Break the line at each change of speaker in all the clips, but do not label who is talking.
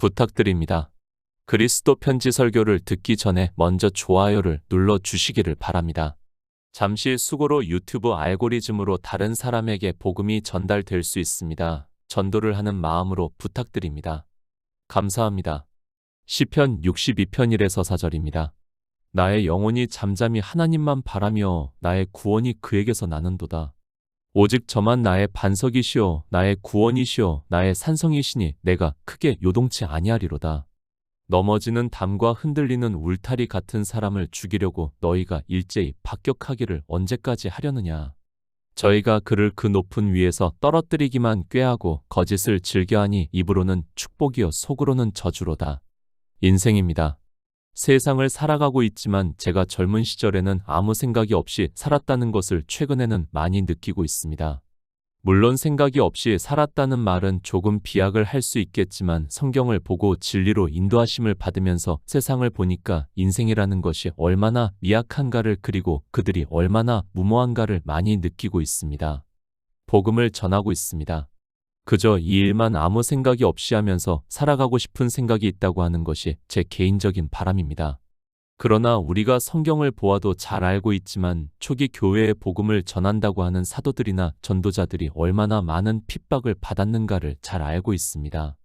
부탁드립니다. 그리스도 편지 설교를 듣기 전에 먼저 좋아요를 눌러 주시기를 바랍니다. 잠시 수고로 유튜브 알고리즘으로 다른 사람에게 복음이 전달될 수 있습니다. 전도를 하는 마음으로 부탁드립니다. 감사합니다. 시편 62편 1에서 4절입니다. 나의 영혼이 잠잠히 하나님만 바라며 나의 구원이 그에게서 나는도다. 오직 저만 나의 반석이시오 나의 구원이시오 나의 산성이시니 내가 크게 요동치 아니하리로다. 넘어지는 담과 흔들리는 울타리 같은 사람을 죽이려고 너희가 일제히 박격하기를 언제까지 하려느냐. 저희가 그를 그 높은 위에서 떨어뜨리기만 꾀하고 거짓을 즐겨하니 입으로는 축복이요 속으로는 저주로다. 인생입니다. 세상을 살아가고 있지만 제가 젊은 시절에는 아무 생각이 없이 살았다는 것을 최근에는 많이 느끼고 있습니다. 물론 생각이 없이 살았다는 말은 조금 비약을 할 수 있겠지만 성경을 보고 진리로 인도하심을 받으면서 세상을 보니까 인생이라는 것이 얼마나 미약한가를 그리고 그들이 얼마나 무모한가를 많이 느끼고 있습니다. 복음을 전하고 있습니다. 그저 이 일만 아무 생각이 없이 하면서 살아가고 싶은 생각이 있다고 하는 것이 제 개인적인 바람입니다. 그러나 우리가 성경을 보아도 잘 알고 있지만 초기 교회의 복음을 전한다고 하는 사도들이나 전도자들이 얼마나 많은 핍박을 받았는가를 잘 알고 있습니다.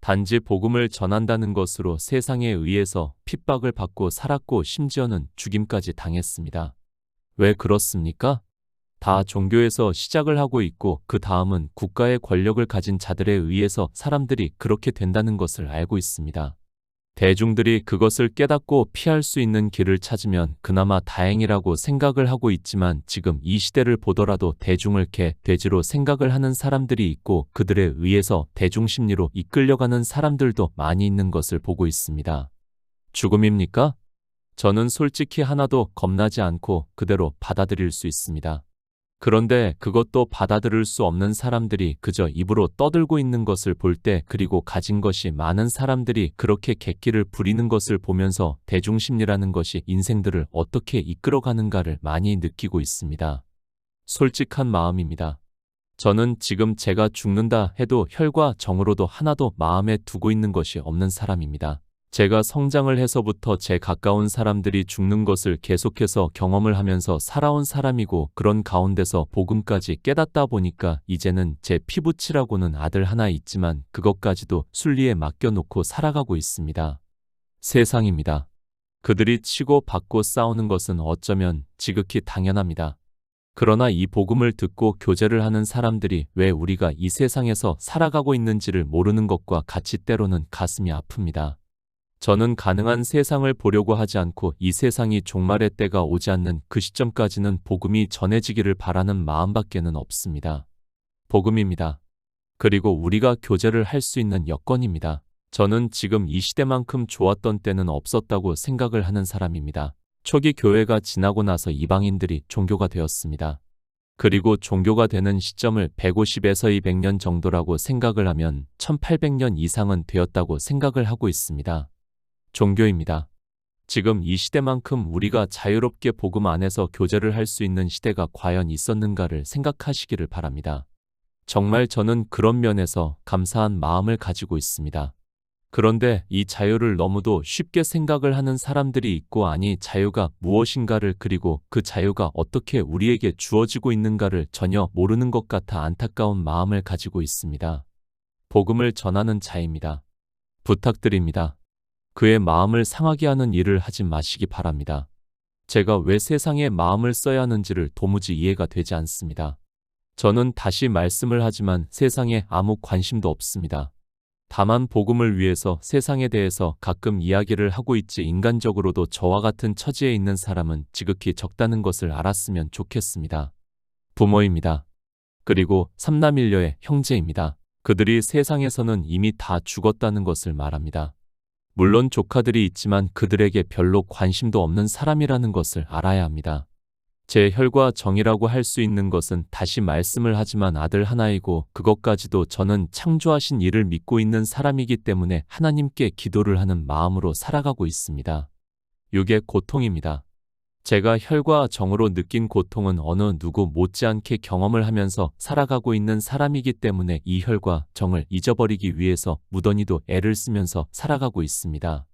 단지 복음을 전한다는 것으로 세상에 의해서 핍박을 받고 살았고 심지어는 죽임까지 당했습니다. 왜 그렇습니까? 다 종교에서 시작을 하고 있고 그 다음은 국가의 권력을 가진 자들에 의해서 사람들이 그렇게 된다는 것을 알고 있습니다. 대중들이 그것을 깨닫고 피할 수 있는 길을 찾으면 그나마 다행이라고 생각을 하고 있지만 지금 이 시대를 보더라도 대중을 개, 돼지로 생각을 하는 사람들이 있고 그들에 의해서 대중심리로 이끌려가는 사람들도 많이 있는 것을 보고 있습니다. 죽음입니까? 저는 솔직히 하나도 겁나지 않고 그대로 받아들일 수 있습니다. 그런데 그것도 받아들일 수 없는 사람들이 그저 입으로 떠들고 있는 것을 볼 때 그리고 가진 것이 많은 사람들이 그렇게 객기를 부리는 것을 보면서 대중심리라는 것이 인생들을 어떻게 이끌어가는가를 많이 느끼고 있습니다. 솔직한 마음입니다. 저는 지금 제가 죽는다 해도 혈과 정으로도 하나도 마음에 두고 있는 것이 없는 사람입니다. 제가 성장을 해서부터 제 가까운 사람들이 죽는 것을 계속해서 경험을 하면서 살아온 사람이고 그런 가운데서 복음까지 깨닫다 보니까 이제는 제 피부치라고는 아들 하나 있지만 그것까지도 순리에 맡겨놓고 살아가고 있습니다. 세상입니다. 그들이 치고 받고 싸우는 것은 어쩌면 지극히 당연합니다. 그러나 이 복음을 듣고 교제를 하는 사람들이 왜 우리가 이 세상에서 살아가고 있는지를 모르는 것과 같이 때로는 가슴이 아픕니다. 저는 가능한 세상을 보려고 하지 않고 이 세상이 종말의 때가 오지 않는 그 시점까지는 복음이 전해지기를 바라는 마음밖에는 없습니다. 복음입니다. 그리고 우리가 교제를 할 수 있는 여건입니다. 저는 지금 이 시대만큼 좋았던 때는 없었다고 생각을 하는 사람입니다. 초기 교회가 지나고 나서 이방인들이 종교가 되었습니다. 그리고 종교가 되는 시점을 150에서 200년 정도라고 생각을 하면 1800년 이상은 되었다고 생각을 하고 있습니다. 종교입니다. 지금 이 시대만큼 우리가 자유롭게 복음 안에서 교제를 할 수 있는 시대가 과연 있었는가를 생각하시기를 바랍니다. 정말 저는 그런 면에서 감사한 마음을 가지고 있습니다. 그런데 이 자유를 너무도 쉽게 생각을 하는 사람들이 있고 아니 자유가 무엇인가를 그리고 그 자유가 어떻게 우리에게 주어지고 있는가를 전혀 모르는 것 같아 안타까운 마음을 가지고 있습니다. 복음을 전하는 자입니다. 부탁드립니다. 그의 마음을 상하게 하는 일을 하지 마시기 바랍니다. 제가 왜 세상에 마음을 써야 하는지를 도무지 이해가 되지 않습니다. 저는 다시 말씀을 하지만 세상에 아무 관심도 없습니다. 다만 복음을 위해서 세상에 대해서 가끔 이야기를 하고 있지 인간적으로도 저와 같은 처지에 있는 사람은 지극히 적다는 것을 알았으면 좋겠습니다. 부모입니다. 그리고 삼남일녀의 형제입니다. 그들이 세상에서는 이미 다 죽었다는 것을 말합니다. 물론 조카들이 있지만 그들에게 별로 관심도 없는 사람이라는 것을 알아야 합니다. 제 혈과 정이라고 할 수 있는 것은 다시 말씀을 하지만 아들 하나이고 그것까지도 저는 창조하신 이를 믿고 있는 사람이기 때문에 하나님께 기도를 하는 마음으로 살아가고 있습니다. 육의 고통입니다. 제가 혈과 정으로 느낀 고통은 어느 누구 못지않게 경험을 하면서 살아가고 있는 사람이기 때문에 이 혈과 정을 잊어버리기 위해서 무던히도 애를 쓰면서 살아가고 있습니다.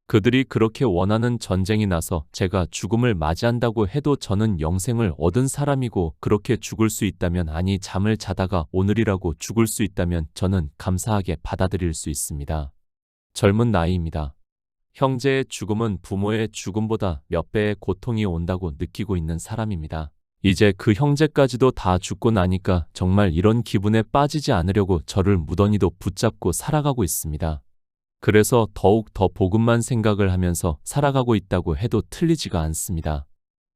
그들이 그렇게 원하는 전쟁이 나서 제가 죽음을 맞이한다고 해도 저는 영생을 얻은 사람이고, 그렇게 죽을 수 있다면, 아니 잠을 자다가 오늘이라고 죽을 수 있다면 저는 감사하게 받아들일 수 있습니다. 젊은 나이입니다. 형제의 죽음은 부모의 죽음보다 몇 배의 고통이 온다고 느끼고 있는 사람입니다. 이제 그 형제까지도 다 죽고 나니까 정말 이런 기분에 빠지지 않으려고 저를 무던히도 붙잡고 살아가고 있습니다. 그래서 더욱 더 복음만 생각을 하면서 살아가고 있다고 해도 틀리지가 않습니다.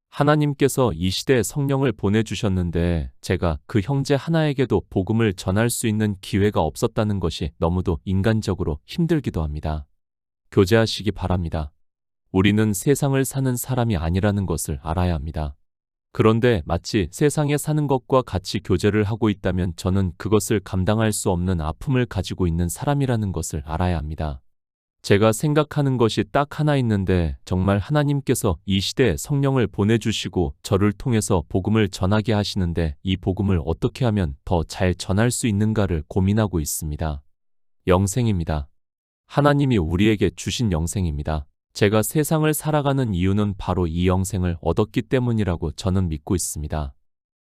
하나님께서 이 시대에 성령을 보내주셨는데 제가 그 형제 하나에게도 복음을 전할 수 있는 기회가 없었다는 것이 너무도 인간적으로 힘들기도 합니다. 교제하시기 바랍니다. 우리는 세상을 사는 사람이 아니라는 것을 알아야 합니다. 그런데 마치 세상에 사는 것과 같이 교제를 하고 있다면 저는 그것을 감당할 수 없는 아픔을 가지고 있는 사람이라는 것을 알아야 합니다. 제가 생각하는 것이 딱 하나 있는데, 정말 하나님께서 이 시대에 성령을 보내주시고 저를 통해서 복음을 전하게 하시는데 이 복음을 어떻게 하면 더 잘 전할 수 있는가를 고민하고 있습니다. 영생입니다. 하나님이 우리에게 주신 영생입니다. 제가 세상을 살아가는 이유는 바로 이 영생을 얻었기 때문이라고 저는 믿고 있습니다.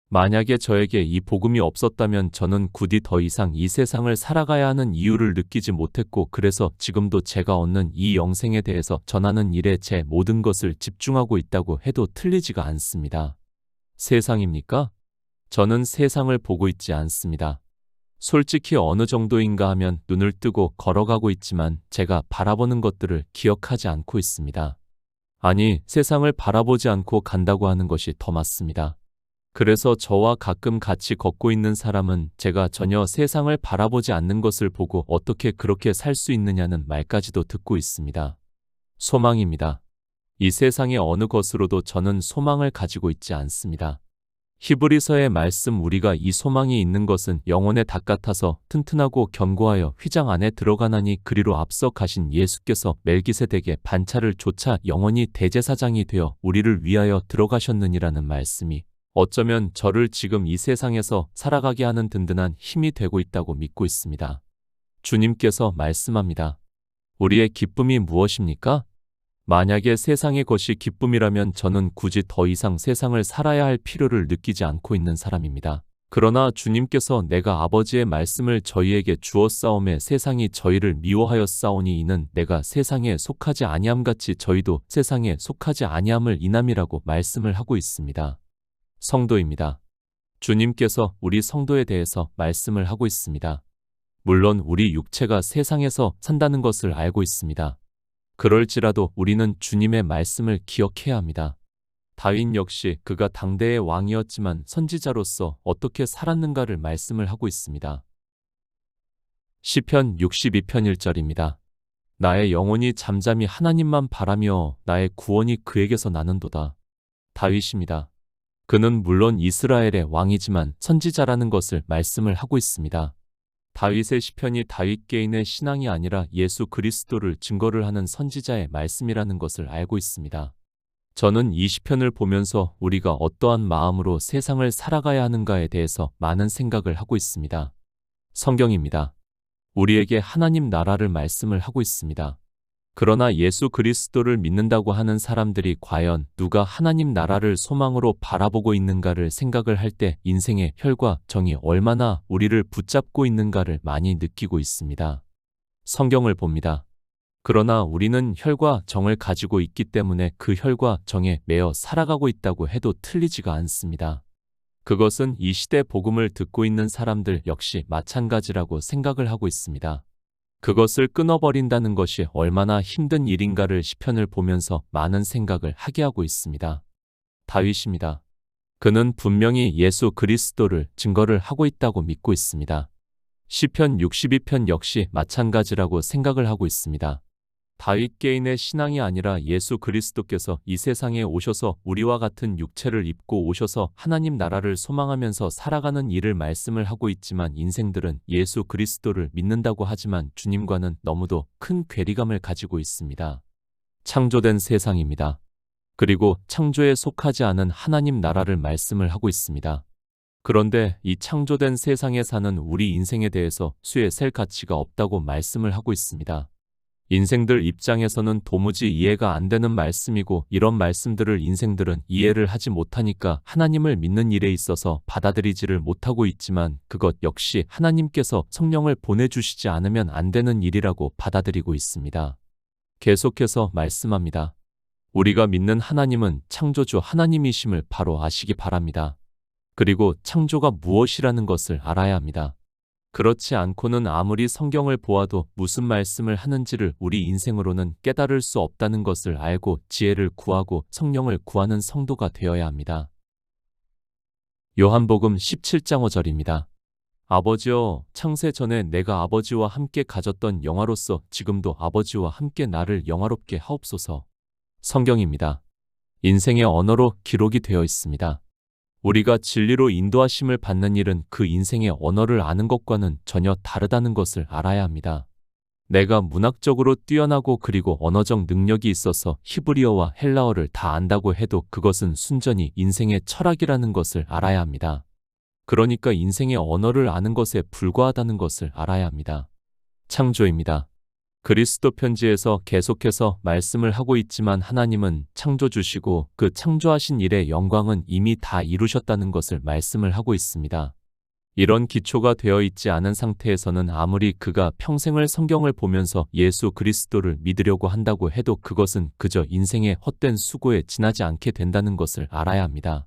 만약에 저에게 이 복음이 없었다면 저는 굳이 더 이상 이 세상을 살아가야 하는 이유를 느끼지 못했고, 그래서 지금도 제가 얻는 이 영생에 대해서 전하는 일에 제 모든 것을 집중하고 있다고 해도 틀리지가 않습니다. 세상입니까? 저는 세상을 보고 있지 않습니다. 솔직히 어느 정도인가 하면 눈을 뜨고 걸어가고 있지만 제가 바라보는 것들을 기억하지 않고 있습니다. 아니, 세상을 바라보지 않고 간다고 하는 것이 더 맞습니다. 그래서 저와 가끔 같이 걷고 있는 사람은 제가 전혀 세상을 바라보지 않는 것을 보고 어떻게 그렇게 살 수 있느냐는 말까지도 듣고 있습니다. 소망입니다. 이 세상의 어느 것으로도 저는 소망을 가지고 있지 않습니다. 히브리서의 말씀, 우리가 이 소망이 있는 것은 영혼의 닭 같아서 튼튼하고 견고하여 휘장 안에 들어가나니, 그리로 앞서 가신 예수께서 멜기세덱의 반차를 좇아 영원히 대제사장이 되어 우리를 위하여 들어가셨느니라는 말씀이 어쩌면 저를 지금 이 세상에서 살아가게 하는 든든한 힘이 되고 있다고 믿고 있습니다. 주님께서 말씀합니다. 우리의 기쁨이 무엇입니까? 만약에 세상의 것이 기쁨이라면 저는 굳이 더 이상 세상을 살아야 할 필요를 느끼지 않고 있는 사람입니다. 그러나 주님께서 내가 아버지의 말씀을 저희에게 주었사오매 세상이 저희를 미워하였사오니 이는 내가 세상에 속하지 아니함같이 저희도 세상에 속하지 아니함을 인함이라고 말씀을 하고 있습니다. 성도입니다. 주님께서 우리 성도에 대해서 말씀을 하고 있습니다. 물론 우리 육체가 세상에서 산다는 것을 알고 있습니다. 그럴지라도 우리는 주님의 말씀을 기억해야 합니다. 다윗 역시 그가 당대의 왕이었지만 선지자로서 어떻게 살았는가를 말씀을 하고 있습니다. 시편 62편 1절입니다. 나의 영혼이 잠잠히 하나님만 바라며 나의 구원이 그에게서 나는도다. 다윗입니다. 그는 물론 이스라엘의 왕이지만 선지자라는 것을 말씀을 하고 있습니다. 다윗의 시편이 다윗 개인의 신앙이 아니라 예수 그리스도를 증거를 하는 선지자의 말씀이라는 것을 알고 있습니다. 저는 이 시편을 보면서 우리가 어떠한 마음으로 세상을 살아가야 하는가에 대해서 많은 생각을 하고 있습니다. 성경입니다. 우리에게 하나님 나라를 말씀을 하고 있습니다. 그러나 예수 그리스도를 믿는다고 하는 사람들이 과연 누가 하나님 나라를 소망으로 바라보고 있는가를 생각을 할 때 인생의 혈과 정이 얼마나 우리를 붙잡고 있는가를 많이 느끼고 있습니다. 성경을 봅니다. 그러나 우리는 혈과 정을 가지고 있기 때문에 그 혈과 정에 매여 살아가고 있다고 해도 틀리지가 않습니다. 그것은 이 시대 복음을 듣고 있는 사람들 역시 마찬가지라고 생각을 하고 있습니다. 그것을 끊어버린다는 것이 얼마나 힘든 일인가를 시편을 보면서 많은 생각을 하게 하고 있습니다. 다윗입니다. 그는 분명히 예수 그리스도를 증거를 하고 있다고 믿고 있습니다. 시편 62편 역시 마찬가지라고 생각을 하고 있습니다. 다윗 개인의 신앙이 아니라 예수 그리스도께서 이 세상에 오셔서 우리와 같은 육체를 입고 오셔서 하나님 나라를 소망하면서 살아가는 일을 말씀을 하고 있지만 인생들은 예수 그리스도를 믿는다고 하지만 주님과는 너무도 큰 괴리감을 가지고 있습니다. 창조된 세상입니다. 그리고 창조에 속하지 않은 하나님 나라를 말씀을 하고 있습니다. 그런데 이 창조된 세상에 사는 우리 인생에 대해서 수에 셀 가치가 없다고 말씀을 하고 있습니다. 인생들 입장에서는 도무지 이해가 안 되는 말씀이고, 이런 말씀들을 인생들은 이해를 하지 못하니까 하나님을 믿는 일에 있어서 받아들이지를 못하고 있지만, 그것 역시 하나님께서 성령을 보내주시지 않으면 안 되는 일이라고 받아들이고 있습니다. 계속해서 말씀합니다. 우리가 믿는 하나님은 창조주 하나님이심을 바로 아시기 바랍니다. 그리고 창조가 무엇이라는 것을 알아야 합니다. 그렇지 않고는 아무리 성경을 보아도 무슨 말씀을 하는지를 우리 인생으로는 깨달을 수 없다는 것을 알고 지혜를 구하고 성령을 구하는 성도가 되어야 합니다. 요한복음 17장 5절입니다. 아버지여, 창세 전에 내가 아버지와 함께 가졌던 영화로서 지금도 아버지와 함께 나를 영화롭게 하옵소서. 성경입니다. 인생의 언어로 기록이 되어 있습니다. 우리가 진리로 인도하심을 받는 일은 그 인생의 언어를 아는 것과는 전혀 다르다는 것을 알아야 합니다. 내가 문학적으로 뛰어나고 그리고 언어적 능력이 있어서 히브리어와 헬라어를 다 안다고 해도 그것은 순전히 인생의 철학이라는 것을 알아야 합니다. 그러니까 인생의 언어를 아는 것에 불과하다는 것을 알아야 합니다. 창조입니다. 그리스도 편지에서 계속해서 말씀을 하고 있지만, 하나님은 창조주시고 그 창조하신 일의 영광은 이미 다 이루셨다는 것을 말씀을 하고 있습니다. 이런 기초가 되어 있지 않은 상태에서는 아무리 그가 평생을 성경을 보면서 예수 그리스도를 믿으려고 한다고 해도 그것은 그저 인생의 헛된 수고에 지나지 않게 된다는 것을 알아야 합니다.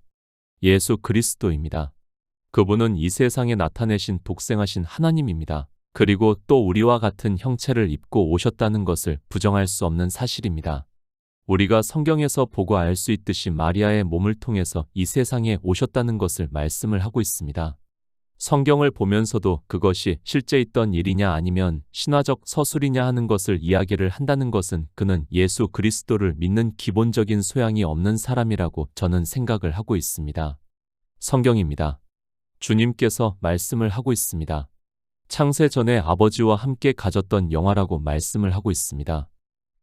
예수 그리스도입니다. 그분은 이 세상에 나타내신 독생하신 하나님입니다. 그리고 또 우리와 같은 형체를 입고 오셨다는 것을 부정할 수 없는 사실입니다. 우리가 성경에서 보고 알 수 있듯이 마리아의 몸을 통해서 이 세상에 오셨다는 것을 말씀을 하고 있습니다. 성경을 보면서도 그것이 실제 있던 일이냐 아니면 신화적 서술이냐 하는 것을 이야기를 한다는 것은 그는 예수 그리스도를 믿는 기본적인 소양이 없는 사람이라고 저는 생각을 하고 있습니다. 성경입니다. 주님께서 말씀을 하고 있습니다. 창세 전에 아버지와 함께 가졌던 영화라고 말씀을 하고 있습니다.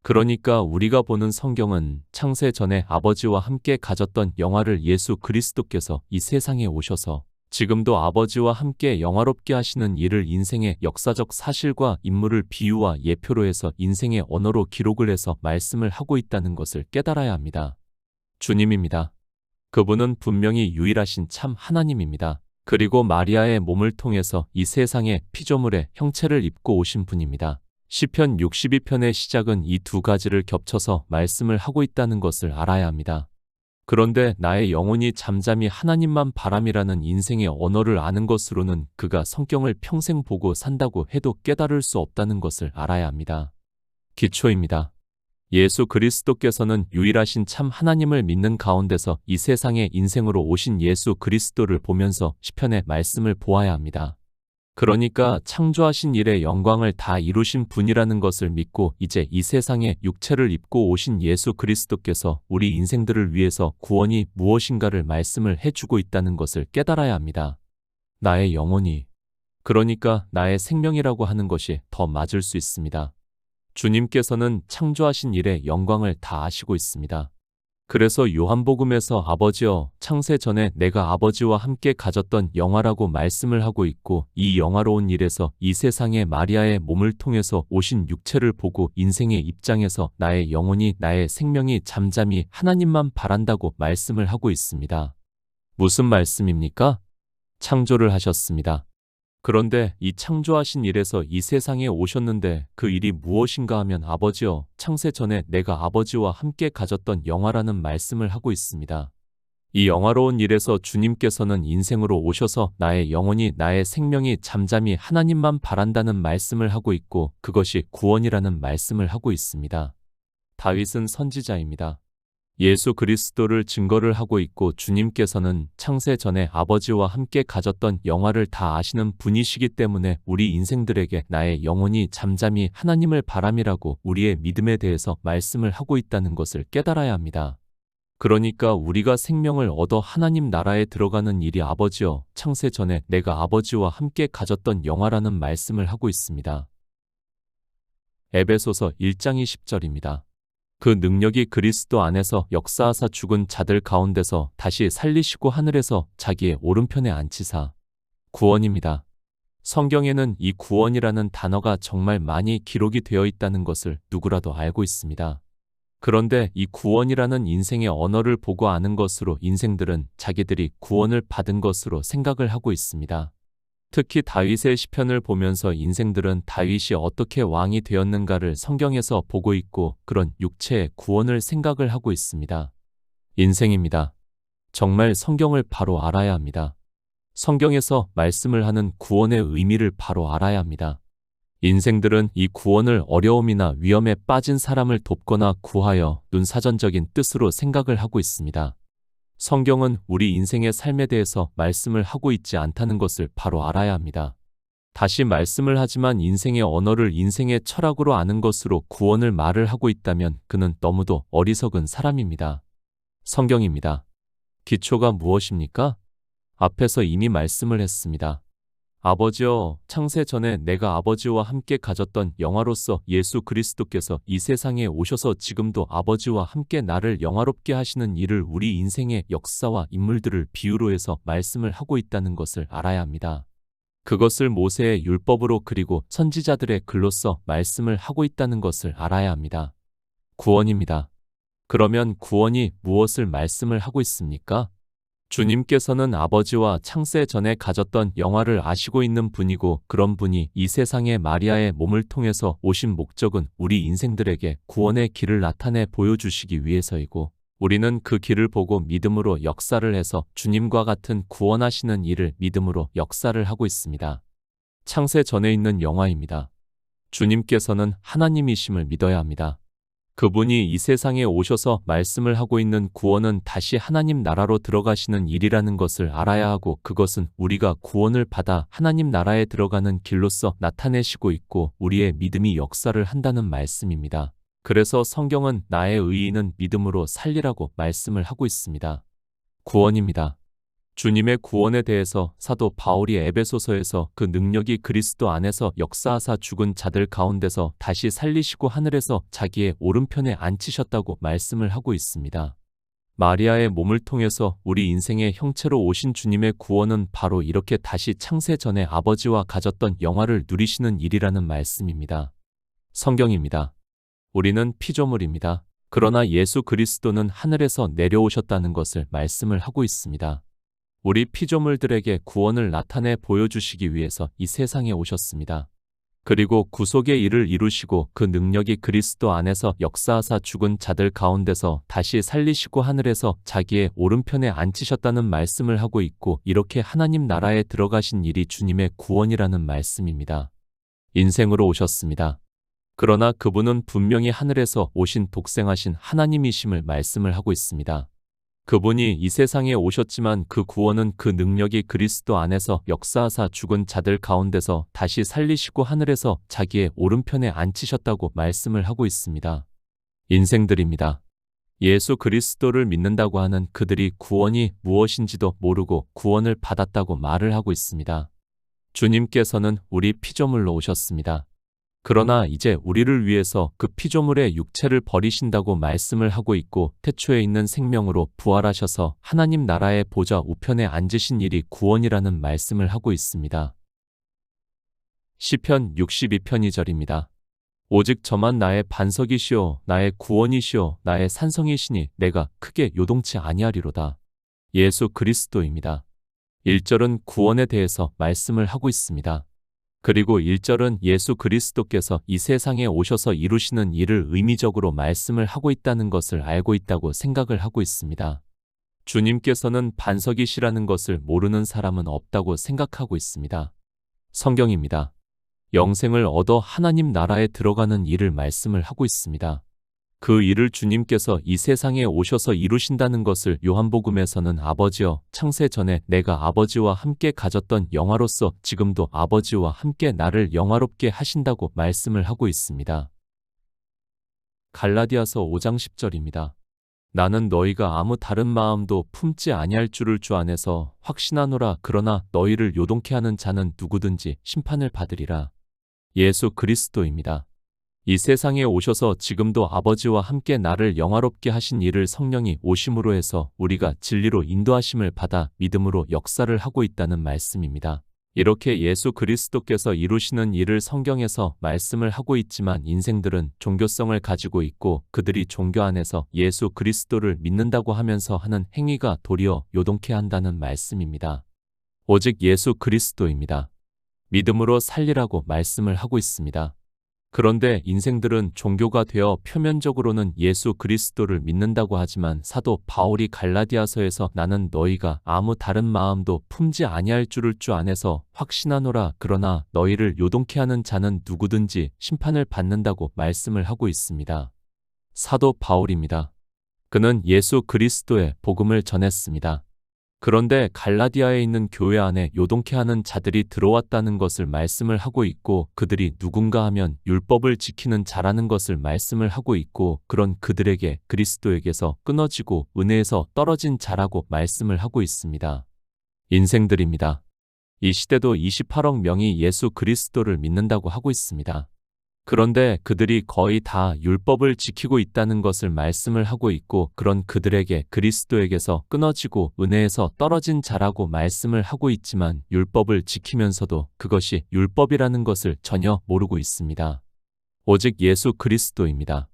그러니까 우리가 보는 성경은 창세 전에 아버지와 함께 가졌던 영화를 예수 그리스도께서 이 세상에 오셔서 지금도 아버지와 함께 영화롭게 하시는 일을 인생의 역사적 사실과 인물을 비유와 예표로 해서 인생의 언어로 기록을 해서 말씀을 하고 있다는 것을 깨달아야 합니다. 주님입니다. 그분은 분명히 유일하신 참 하나님입니다. 그리고 마리아의 몸을 통해서 이 세상의 피조물의 형체를 입고 오신 분입니다. 시편 62편의 시작은 이 두 가지를 겹쳐서 말씀을 하고 있다는 것을 알아야 합니다. 그런데 나의 영혼이 잠잠히 하나님만 바람이라는 인생의 언어를 아는 것으로는 그가 성경을 평생 보고 산다고 해도 깨달을 수 없다는 것을 알아야 합니다. 기초입니다. 예수 그리스도께서는 유일하신 참 하나님을 믿는 가운데서 이 세상에 인생으로 오신 예수 그리스도를 보면서 시편의 말씀을 보아야 합니다. 그러니까 창조하신 일의 영광을 다 이루신 분이라는 것을 믿고 이제 이 세상에 육체를 입고 오신 예수 그리스도께서 우리 인생들을 위해서 구원이 무엇인가를 말씀을 해주고 있다는 것을 깨달아야 합니다. 나의 영혼이, 그러니까 나의 생명이라고 하는 것이 더 맞을 수 있습니다. 주님께서는 창조하신 일의 영광을 다 아시고 있습니다. 그래서 요한복음에서 아버지여, 창세 전에 내가 아버지와 함께 가졌던 영화라고 말씀을 하고 있고, 이 영화로운 일에서 이 세상에 마리아의 몸을 통해서 오신 육체를 보고 인생의 입장에서 나의 영혼이, 나의 생명이 잠잠히 하나님만 바란다고 말씀을 하고 있습니다. 무슨 말씀입니까? 창조를 하셨습니다. 그런데 이 창조하신 일에서 이 세상에 오셨는데 그 일이 무엇인가 하면 아버지여, 창세 전에 내가 아버지와 함께 가졌던 영화라는 말씀을 하고 있습니다. 이 영화로운 일에서 주님께서는 인생으로 오셔서 나의 영혼이, 나의 생명이 잠잠히 하나님만 바란다는 말씀을 하고 있고, 그것이 구원이라는 말씀을 하고 있습니다. 다윗은 선지자입니다. 예수 그리스도를 증거를 하고 있고, 주님께서는 창세 전에 아버지와 함께 가졌던 영화를 다 아시는 분이시기 때문에 우리 인생들에게 나의 영혼이 잠잠히 하나님을 바람이라고 우리의 믿음에 대해서 말씀을 하고 있다는 것을 깨달아야 합니다. 그러니까 우리가 생명을 얻어 하나님 나라에 들어가는 일이 아버지여, 창세 전에 내가 아버지와 함께 가졌던 영화라는 말씀을 하고 있습니다. 에베소서 1장 20절입니다. 그 능력이 그리스도 안에서 역사하사 죽은 자들 가운데서 다시 살리시고 하늘에서 자기의 오른편에 앉히사. 구원입니다. 성경에는 이 구원이라는 단어가 정말 많이 기록이 되어 있다는 것을 누구라도 알고 있습니다. 그런데 이 구원이라는 인생의 언어를 보고 아는 것으로 인생들은 자기들이 구원을 받은 것으로 생각을 하고 있습니다. 특히 다윗의 시편을 보면서 인생들은 다윗이 어떻게 왕이 되었는가를 성경에서 보고 있고 그런 육체의 구원을 생각을 하고 있습니다. 인생입니다. 정말 성경을 바로 알아야 합니다. 성경에서 말씀을 하는 구원의 의미를 바로 알아야 합니다. 인생들은 이 구원을 어려움이나 위험에 빠진 사람을 돕거나 구하여 눈사전적인 뜻으로 생각을 하고 있습니다. 성경은 우리 인생의 삶에 대해서 말씀을 하고 있지 않다는 것을 바로 알아야 합니다. 다시 말씀을 하지만 인생의 언어를 인생의 철학으로 아는 것으로 구원을 말을 하고 있다면 그는 너무도 어리석은 사람입니다. 성경입니다. 기초가 무엇입니까? 앞에서 이미 말씀을 했습니다. 아버지여, 창세 전에 내가 아버지와 함께 가졌던 영화로서 예수 그리스도께서 이 세상에 오셔서 지금도 아버지와 함께 나를 영화롭게 하시는 일을 우리 인생의 역사와 인물들을 비유로 해서 말씀을 하고 있다는 것을 알아야 합니다. 그것을 모세의 율법으로 그리고 선지자들의 글로써 말씀을 하고 있다는 것을 알아야 합니다. 구원입니다. 그러면 구원이 무엇을 말씀을 하고 있습니까? 주님께서는 아버지와 창세 전에 가졌던 영화를 아시고 있는 분이고 그런 분이 이 세상에 마리아의 몸을 통해서 오신 목적은 우리 인생들에게 구원의 길을 나타내 보여주시기 위해서이고 우리는 그 길을 보고 믿음으로 역사를 해서 주님과 같은 구원하시는 일을 믿음으로 역사를 하고 있습니다. 창세 전에 있는 영화입니다. 주님께서는 하나님이심을 믿어야 합니다. 그분이 이 세상에 오셔서 말씀을 하고 있는 구원은 다시 하나님 나라로 들어가시는 일이라는 것을 알아야 하고 그것은 우리가 구원을 받아 하나님 나라에 들어가는 길로서 나타내시고 있고 우리의 믿음이 역사를 한다는 말씀입니다. 그래서 성경은 나의 의인은 믿음으로 살리라고 말씀을 하고 있습니다. 구원입니다. 주님의 구원에 대해서 사도 바울이 에베소서에서 그 능력이 그리스도 안에서 역사하사 죽은 자들 가운데서 다시 살리시고 하늘에서 자기의 오른편에 앉히셨다고 말씀을 하고 있습니다. 마리아의 몸을 통해서 우리 인생의 형체로 오신 주님의 구원은 바로 이렇게 다시 창세 전에 아버지와 가졌던 영화를 누리시는 일이라는 말씀입니다. 성경입니다. 우리는 피조물입니다. 그러나 예수 그리스도는 하늘에서 내려오셨다는 것을 말씀을 하고 있습니다. 우리 피조물들에게 구원을 나타내 보여주시기 위해서 이 세상에 오셨습니다. 그리고 구속의 일을 이루시고 그 능력이 그리스도 안에서 역사하사 죽은 자들 가운데서 다시 살리시고 하늘에서 자기의 오른편에 앉히셨다는 말씀을 하고 있고 이렇게 하나님 나라에 들어가신 일이 주님의 구원이라는 말씀입니다. 인생으로 오셨습니다. 그러나 그분은 분명히 하늘에서 오신 독생하신 하나님이심을 말씀을 하고 있습니다. 그분이 이 세상에 오셨지만 그 구원은 그 능력이 그리스도 안에서 역사하사 죽은 자들 가운데서 다시 살리시고 하늘에서 자기의 오른편에 앉히셨다고 말씀을 하고 있습니다. 인생들입니다. 예수 그리스도를 믿는다고 하는 그들이 구원이 무엇인지도 모르고 구원을 받았다고 말을 하고 있습니다. 주님께서는 우리 피조물로 오셨습니다. 그러나 이제 우리를 위해서 그 피조물의 육체를 버리신다고 말씀을 하고 있고 태초에 있는 생명으로 부활하셔서 하나님 나라의 보좌 우편에 앉으신 일이 구원이라는 말씀을 하고 있습니다. 시편 62편 2절입니다. 오직 저만 나의 반석이시오 나의 구원이시오 나의 산성이시니 내가 크게 요동치 아니하리로다. 예수 그리스도입니다. 1절은 구원에 대해서 말씀을 하고 있습니다. 그리고 1절은 예수 그리스도께서 이 세상에 오셔서 이루시는 일을 의미적으로 말씀을 하고 있다는 것을 알고 있다고 생각을 하고 있습니다. 주님께서는 반석이시라는 것을 모르는 사람은 없다고 생각하고 있습니다. 성경입니다. 영생을 얻어 하나님 나라에 들어가는 일을 말씀을 하고 있습니다. 그 일을 주님께서 이 세상에 오셔서 이루신다는 것을 요한복음에서는 아버지여 창세 전에 내가 아버지와 함께 가졌던 영화로서 지금도 아버지와 함께 나를 영화롭게 하신다고 말씀을 하고 있습니다. 갈라디아서 5장 10절입니다. 나는 너희가 아무 다른 마음도 품지 아니할 줄을 주 안에서 확신하노라. 그러나 너희를 요동케 하는 자는 누구든지 심판을 받으리라. 예수 그리스도입니다. 이 세상에 오셔서 지금도 아버지와 함께 나를 영화롭게 하신 이를 성령이 오심으로 해서 우리가 진리로 인도하심을 받아 믿음으로 역사를 하고 있다는 말씀입니다. 이렇게 예수 그리스도께서 이루시는 일을 성경에서 말씀을 하고 있지만 인생들은 종교성을 가지고 있고 그들이 종교 안에서 예수 그리스도를 믿는다고 하면서 하는 행위가 도리어 요동케 한다는 말씀입니다. 오직 예수 그리스도입니다. 믿음으로 살리라고 말씀을 하고 있습니다. 그런데 인생들은 종교가 되어 표면적으로는 예수 그리스도를 믿는다고 하지만 사도 바울이 갈라디아서에서 나는 너희가 아무 다른 마음도 품지 아니할 줄을 주 안에서 확신하노라 그러나 너희를 요동케 하는 자는 누구든지 심판을 받는다고 말씀을 하고 있습니다. 사도 바울입니다. 그는 예수 그리스도의 복음을 전했습니다. 그런데 갈라디아에 있는 교회 안에 요동케 하는 자들이 들어왔다는 것을 말씀을 하고 있고 그들이 누군가 하면 율법을 지키는 자라는 것을 말씀을 하고 있고 그런 그들에게 그리스도에게서 끊어지고 은혜에서 떨어진 자라고 말씀을 하고 있습니다. 인생들입니다. 이 시대도 28억 명이 예수 그리스도를 믿는다고 하고 있습니다. 그런데 그들이 거의 다 율법을 지키고 있다는 것을 말씀을 하고 있고 그런 그들에게 그리스도에게서 끊어지고 은혜에서 떨어진 자라고 말씀을 하고 있지만 율법을 지키면서도 그것이 율법이라는 것을 전혀 모르고 있습니다. 오직 예수 그리스도입니다.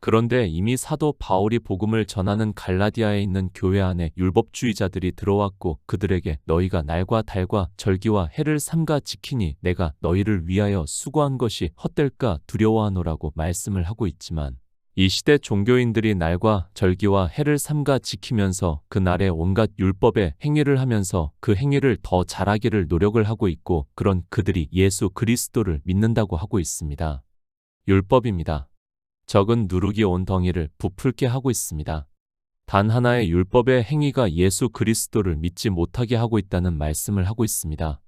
그런데 이미 사도 바울이 복음을 전하는 갈라디아에 있는 교회 안에 율법주의자들이 들어왔고 그들에게 너희가 날과 달과 절기와 해를 삼가 지키니 내가 너희를 위하여 수고한 것이 헛될까 두려워하노라고 말씀을 하고 있지만 이 시대 종교인들이 날과 절기와 해를 삼가 지키면서 그 날에 온갖 율법의 행위를 하면서 그 행위를 더 잘하기를 노력을 하고 있고 그런 그들이 예수 그리스도를 믿는다고 하고 있습니다. 율법입니다. 적은 누룩이 온 덩이를 부풀게 하고 있습니다. 단 하나의 율법의 행위가 예수 그리스도를 믿지 못하게 하고 있다는 말씀을 하고 있습니다.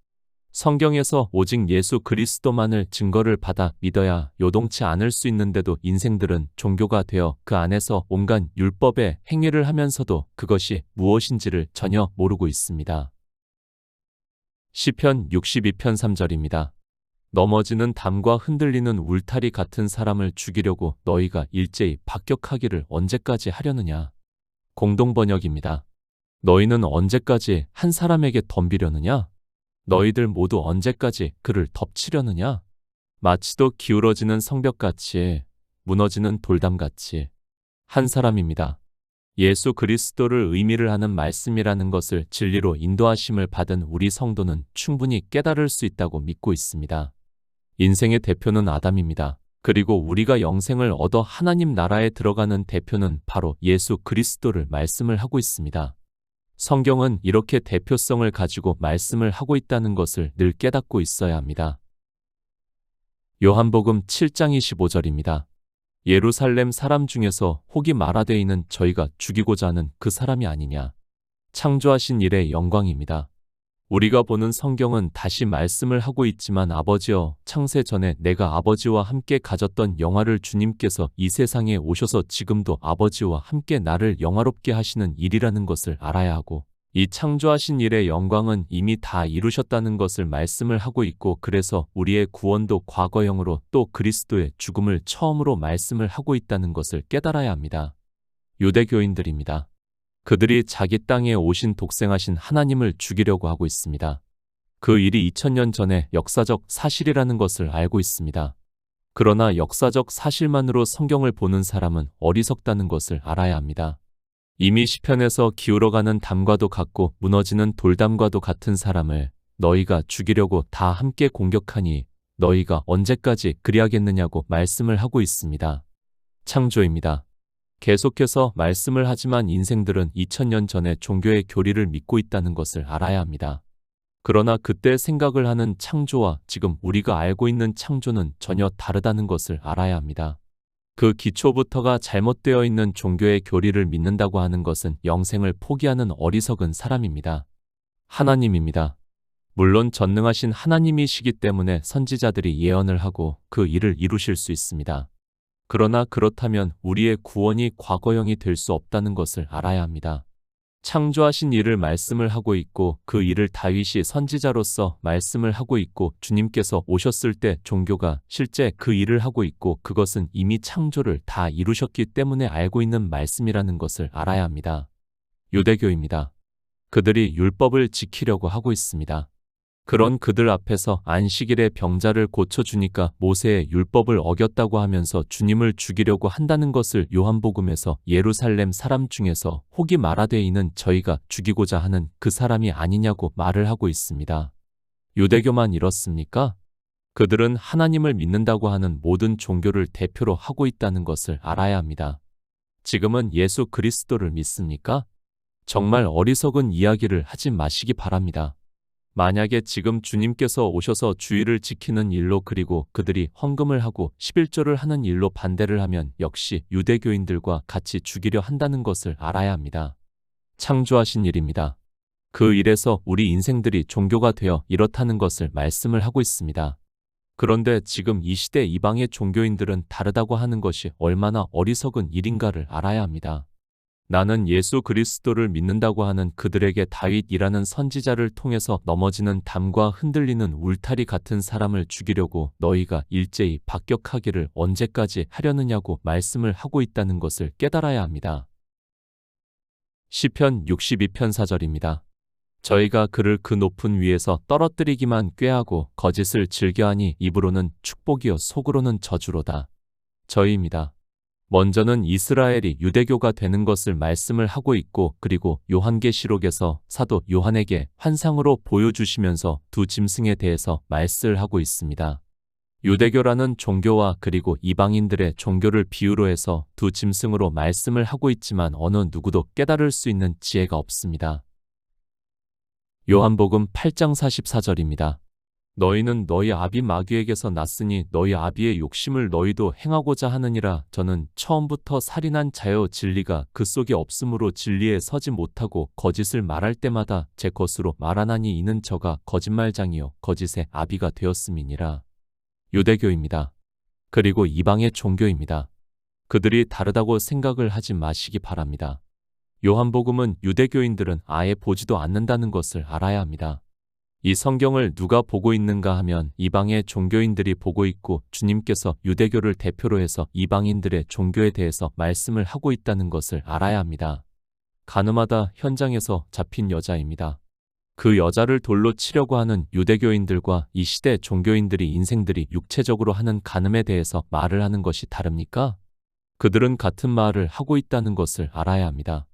성경에서 오직 예수 그리스도만을 증거를 받아 믿어야 요동치 않을 수 있는데도 인생들은 종교가 되어 그 안에서 온갖 율법의 행위를 하면서도 그것이 무엇인지를 전혀 모르고 있습니다. 시편 62편 3절입니다. 넘어지는 담과 흔들리는 울타리 같은 사람을 죽이려고 너희가 일제히 박격하기를 언제까지 하려느냐. 공동번역입니다. 너희는 언제까지 한 사람에게 덤비려느냐? 너희들 모두 언제까지 그를 덮치려느냐? 마치도 기울어지는 성벽같이 무너지는 돌담같이 한 사람입니다. 예수 그리스도를 의미를 하는 말씀이라는 것을 진리로 인도하심을 받은 우리 성도는 충분히 깨달을 수 있다고 믿고 있습니다. 인생의 대표는 아담입니다. 그리고 우리가 영생을 얻어 하나님 나라에 들어가는 대표는 바로 예수 그리스도를 말씀을 하고 있습니다. 성경은 이렇게 대표성을 가지고 말씀을 하고 있다는 것을 늘 깨닫고 있어야 합니다. 요한복음 7장 25절입니다. 예루살렘 사람 중에서 혹이 말하되이는 저희가 죽이고자 하는 그 사람이 아니냐. 창조하신 일의 영광입니다. 우리가 보는 성경은 다시 말씀을 하고 있지만 아버지여 창세 전에 내가 아버지와 함께 가졌던 영화를 주님께서 이 세상에 오셔서 지금도 아버지와 함께 나를 영화롭게 하시는 일이라는 것을 알아야 하고 이 창조하신 일의 영광은 이미 다 이루셨다는 것을 말씀을 하고 있고 그래서 우리의 구원도 과거형으로 또 그리스도의 죽음을 처음으로 말씀을 하고 있다는 것을 깨달아야 합니다. 유대교인들입니다. 그들이 자기 땅에 오신 독생하신 하나님을 죽이려고 하고 있습니다. 그 일이 2000년 전에 역사적 사실이라는 것을 알고 있습니다. 그러나 역사적 사실만으로 성경을 보는 사람은 어리석다는 것을 알아야 합니다. 이미 시편에서 기울어가는 담과도 같고 무너지는 돌담과도 같은 사람을 너희가 죽이려고 다 함께 공격하니 너희가 언제까지 그리하겠느냐고 말씀을 하고 있습니다. 창조입니다. 계속해서 말씀을 하지만 인생들은 2000년 전에 종교의 교리를 믿고 있다는 것을 알아야 합니다. 그러나 그때 생각을 하는 창조와 지금 우리가 알고 있는 창조는 전혀 다르다는 것을 알아야 합니다. 그 기초부터가 잘못되어 있는 종교의 교리를 믿는다고 하는 것은 영생을 포기하는 어리석은 사람입니다. 하나님입니다. 물론 전능하신 하나님이시기 때문에 선지자들이 예언을 하고 그 일을 이루실 수 있습니다. 그러나 그렇다면 우리의 구원이 과거형이 될 수 없다는 것을 알아야 합니다. 창조하신 이를 말씀을 하고 있고 그 일을 다윗이 선지자로서 말씀을 하고 있고 주님께서 오셨을 때 종교가 실제 그 일을 하고 있고 그것은 이미 창조를 다 이루셨기 때문에 알고 있는 말씀이라는 것을 알아야 합니다. 유대교입니다. 그들이 율법을 지키려고 하고 있습니다. 그런 그들 앞에서 안식일에 병자를 고쳐주니까 모세의 율법을 어겼다고 하면서 주님을 죽이려고 한다는 것을 요한복음에서 예루살렘 사람 중에서 혹이 말하되 이는 저희가 죽이고자 하는 그 사람이 아니냐고 말을 하고 있습니다. 유대교만 이렇습니까? 그들은 하나님을 믿는다고 하는 모든 종교를 대표로 하고 있다는 것을 알아야 합니다. 지금은 예수 그리스도를 믿습니까? 정말 어리석은 이야기를 하지 마시기 바랍니다. 만약에 지금 주님께서 오셔서 주일을 지키는 일로 그리고 그들이 헌금을 하고 11조를 하는 일로 반대를 하면 역시 유대교인들과 같이 죽이려 한다는 것을 알아야 합니다. 창조하신 일입니다. 그 일에서 우리 인생들이 종교가 되어 이렇다는 것을 말씀을 하고 있습니다. 그런데 지금 이 시대 이방의 종교인들은 다르다고 하는 것이 얼마나 어리석은 일인가를 알아야 합니다. 나는 예수 그리스도를 믿는다고 하는 그들에게 다윗이라는 선지자를 통해서 넘어지는 담과 흔들리는 울타리 같은 사람을 죽이려고 너희가 일제히 박격하기를 언제까지 하려느냐고 말씀을 하고 있다는 것을 깨달아야 합니다. 시편 62편 4절입니다. 저희가 그를 그 높은 위에서 떨어뜨리기만 꾀하고 거짓을 즐겨하니 입으로는 축복이요 속으로는 저주로다. 저희입니다. 먼저는 이스라엘이 유대교가 되는 것을 말씀을 하고 있고 그리고 요한계시록에서 사도 요한에게 환상으로 보여주시면서 두 짐승에 대해서 말씀을 하고 있습니다. 유대교라는 종교와 그리고 이방인들의 종교를 비유로 해서 두 짐승으로 말씀을 하고 있지만 어느 누구도 깨달을 수 있는 지혜가 없습니다. 요한복음 8장 44절입니다. 너희는 너희 아비 마귀에게서 났으니 너희 아비의 욕심을 너희도 행하고자 하느니라. 저는 처음부터 살인한 자여 진리가 그 속에 없으므로 진리에 서지 못하고 거짓을 말할 때마다 제 것으로 말하나니 이는 저가 거짓말장이요 거짓의 아비가 되었음이니라. 유대교입니다. 그리고 이방의 종교입니다. 그들이 다르다고 생각을 하지 마시기 바랍니다. 요한복음은 유대교인들은 아예 보지도 않는다는 것을 알아야 합니다. 이 성경을 누가 보고 있는가 하면 이방의 종교인들이 보고 있고 주님께서 유대교를 대표로 해서 이방인들의 종교에 대해서 말씀을 하고 있다는 것을 알아야 합니다. 가늠하다 현장에서 잡힌 여자입니다. 그 여자를 돌로 치려고 하는 유대교인들과 이 시대 종교인들이 인생들이 육체적으로 하는 간음에 대해서 말을 하는 것이 다릅니까? 그들은 같은 말을 하고 있다는 것을 알아야 합니다.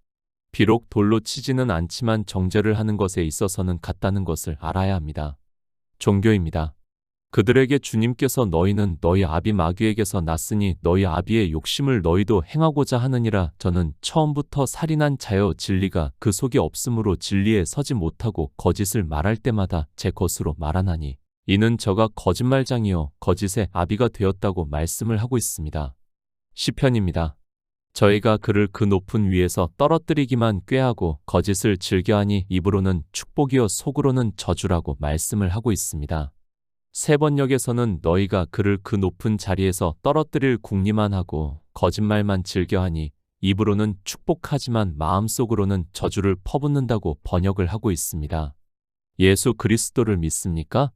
비록 돌로 치지는 않지만 정죄를 하는 것에 있어서는 같다는 것을 알아야 합니다. 종교입니다. 그들에게 주님께서 너희는 너희 아비 마귀에게서 났으니 너희 아비의 욕심을 너희도 행하고자 하느니라. 저는 처음부터 살인한 자여 진리가 그 속에 없으므로 진리에 서지 못하고 거짓을 말할 때마다 제 것으로 말하나니 이는 저가 거짓말장이요 거짓의 아비가 되었다고 말씀을 하고 있습니다. 시편입니다. 저희가 그를 그 높은 위에서 떨어뜨리기만 꾀하고 거짓을 즐겨하니 입으로는 축복이요 속으로는 저주라고 말씀을 하고 있습니다. 세 번역에서는 너희가 그를 그 높은 자리에서 떨어뜨릴 궁리만 하고 거짓말만 즐겨하니 입으로는 축복하지만 마음속으로는 저주를 퍼붓는다고 번역을 하고 있습니다. 예수 그리스도를 믿습니까?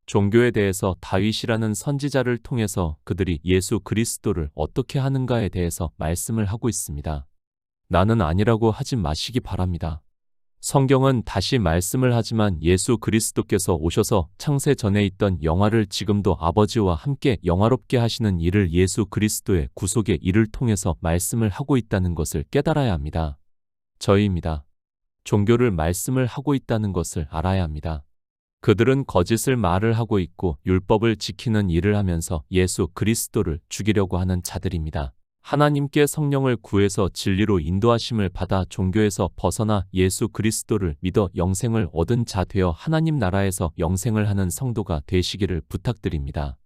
종교에 대해서 다윗이라는 선지자를 통해서 그들이 예수 그리스도를 어떻게 하는가에 대해서 말씀을 하고 있습니다. 나는 아니라고 하지 마시기 바랍니다. 성경은 다시 말씀을 하지만 예수 그리스도께서 오셔서 창세 전에 있던 영화를 지금도 아버지와 함께 영화롭게 하시는 일을 예수 그리스도의 구속의 일을 통해서 말씀을 하고 있다는 것을 깨달아야 합니다. 저희입니다. 종교를 말씀을 하고 있다는 것을 알아야 합니다. 그들은 거짓을 말을 하고 있고 율법을 지키는 일을 하면서 예수 그리스도를 죽이려고 하는 자들입니다. 하나님께 성령을 구해서 진리로 인도하심을 받아 종교에서 벗어나 예수 그리스도를 믿어 영생을 얻은 자 되어 하나님 나라에서 영생을 하는 성도가 되시기를 부탁드립니다.